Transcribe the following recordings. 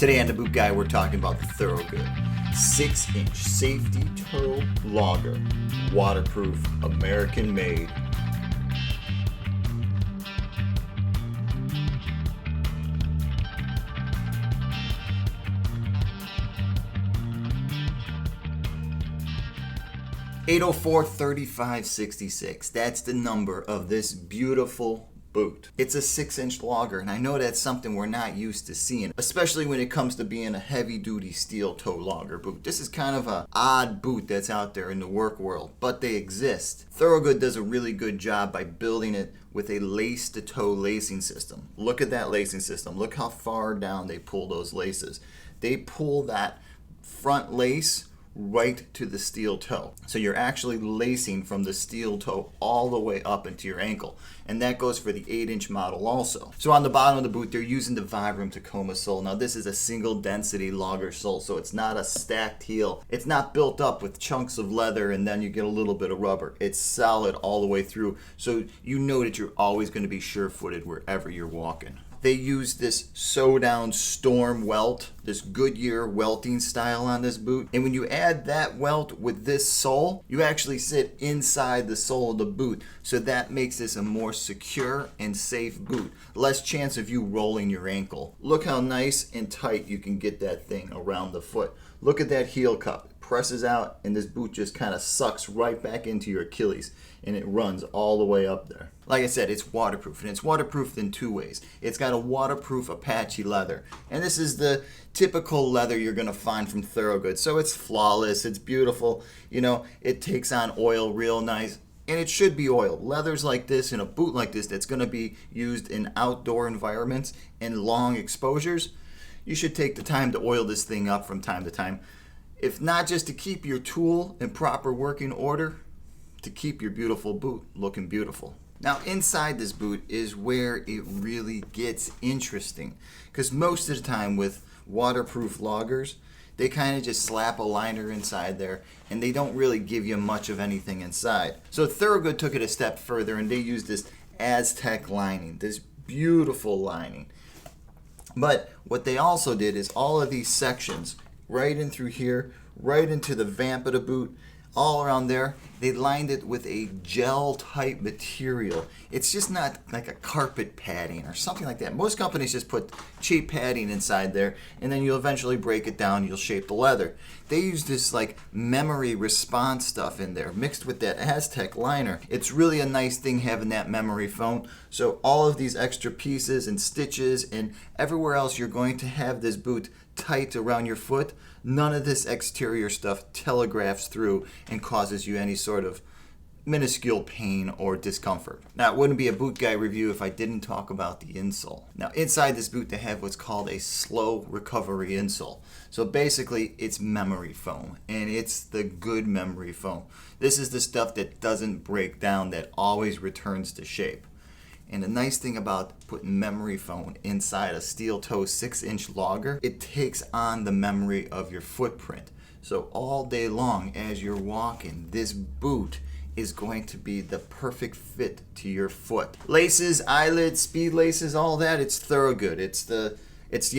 Today on The Boot Guy, we're talking about the Thorogood 6-inch safety toe logger, waterproof, American made. $804-3566. That's the number of this beautiful boot. It's a 6-inch logger, and I know that's something we're not used to seeing, especially when it comes to being a heavy-duty steel toe logger boot. This is kind of an odd boot that's out there in the work world, but they exist. Thorogood does a really good job by building it with a lace-to-toe lacing system. Look at that lacing system. Look how far down they pull those laces. They pull that front lace right to the steel toe. So you're actually lacing from the steel toe all the way up into your ankle. And that goes for the 8-inch model also. So on the bottom of the boot, they're using the Vibram Tacoma sole. Now this is a single density logger sole, so it's not a stacked heel. It's not built up with chunks of leather and then you get a little bit of rubber. It's solid all the way through, so you know that you're always going to be sure-footed wherever you're walking. They use this sew-down storm welt, this Goodyear welting style on this boot. And when you add that welt with this sole, you actually sit inside the sole of the boot. So that makes this a more secure and safe boot. Less chance of you rolling your ankle. Look how nice and tight you can get that thing around the foot. Look at that heel cup. It presses out and this boot just kind of sucks right back into your Achilles. And it runs all the way up there. Like I said, it's waterproof, and it's waterproof in two ways. It's got a waterproof Apache leather, and this is the typical leather you're going to find from Thorogood. So it's flawless, it's beautiful, you know, it takes on oil real nice, and it should be oiled. Leathers like this and a boot like this that's going to be used in outdoor environments and long exposures, you should take the time to oil this thing up from time to time. If not just to keep your tool in proper working order, to keep your beautiful boot looking beautiful. Now inside this boot is where it really gets interesting, because most of the time with waterproof loggers, they kind of just slap a liner inside there and they don't really give you much of anything inside. So Thorogood took it a step further and they used this Aztec lining, this beautiful lining. But what they also did is all of these sections, right in through here, right into the vamp of the boot, all around there, they lined it with a gel type material. It's just not like a carpet padding or something like that. Most companies just put cheap padding inside there and then you'll eventually break it down, you'll shape the leather. They use this like memory response stuff in there mixed with that Aztec liner. It's really a nice thing having that memory foam. So all of these extra pieces and stitches and everywhere else you're going to have this boot tight around your foot, none of this exterior stuff telegraphs through and causes you any sort of minuscule pain or discomfort. Now, it wouldn't be a Boot Guy review if I didn't talk about the insole. Now, inside this boot, they have what's called a slow recovery insole. So basically, it's memory foam, and it's the good memory foam. This is the stuff that doesn't break down, that always returns to shape. And the nice thing about putting memory foam inside a steel toe 6-inch logger, it takes on the memory of your footprint. So all day long as you're walking, this boot is going to be the perfect fit to your foot. Laces, eyelids, speed laces, all that, it's Thorogood. It's the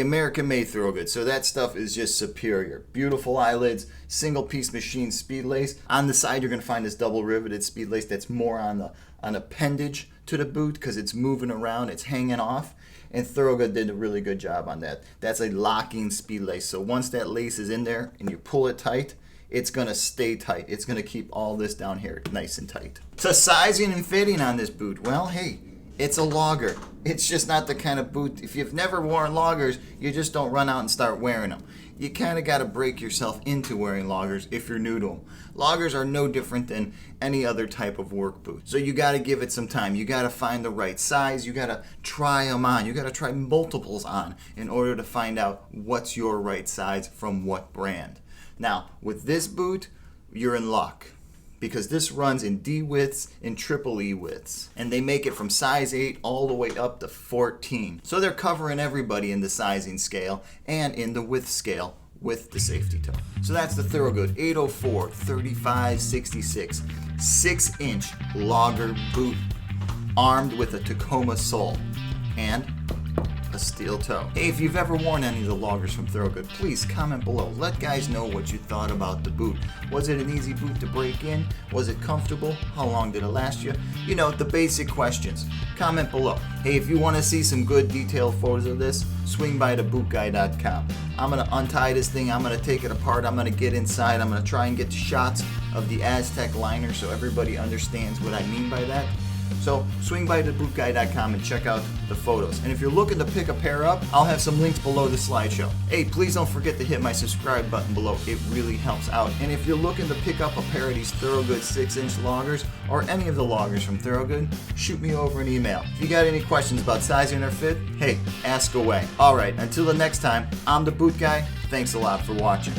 American made Thorogood. So that stuff is just superior. Beautiful eyelids, single piece machine speed lace. On the side you're going to find this double riveted speed lace that's more on the appendage to the boot because it's moving around, it's hanging off, and Thorogood did a really good job on that. That's a locking speed lace, so once that lace is in there and you pull it tight, it's going to stay tight. It's going to keep all this down here nice and tight. So sizing and fitting on this boot, well, hey, it's a logger. It's just not the kind of boot, if you've never worn loggers, you just don't run out and start wearing them. You kind of got to break yourself into wearing loggers if you're new to them. Loggers are no different than any other type of work boot. So you got to give it some time. You got to find the right size. You got to try them on. You got to try multiples on in order to find out what's your right size from what brand. Now, with this boot, you're in luck, because this runs in D widths and triple E widths. And they make it from size 8 all the way up to 14. So they're covering everybody in the sizing scale and in the width scale with the safety toe. So that's the Thorogood 804-3566 6-inch logger boot armed with a Tacoma sole and a steel toe. Hey, if you've ever worn any of the loggers from Thorogood, please comment below. Let guys know what you thought about the boot. Was it an easy boot to break in? Was it comfortable? How long did it last you? You know, the basic questions. Comment below. Hey, if you want to see some good detailed photos of this, swing by TheBootGuy.com. I'm going to untie this thing, I'm going to take it apart, I'm going to get inside, I'm going to try and get shots of the Aztec liner so everybody understands what I mean by that. So swing by TheBootGuy.com and check out the photos. And if you're looking to pick a pair up, I'll have some links below the slideshow. Hey, please don't forget to hit my subscribe button below. It really helps out. And if you're looking to pick up a pair of these Thorogood 6-inch loggers or any of the loggers from Thorogood, shoot me over an email. If you got any questions about sizing or fit, hey, ask away. All right, until the next time, I'm the Boot Guy. Thanks a lot for watching.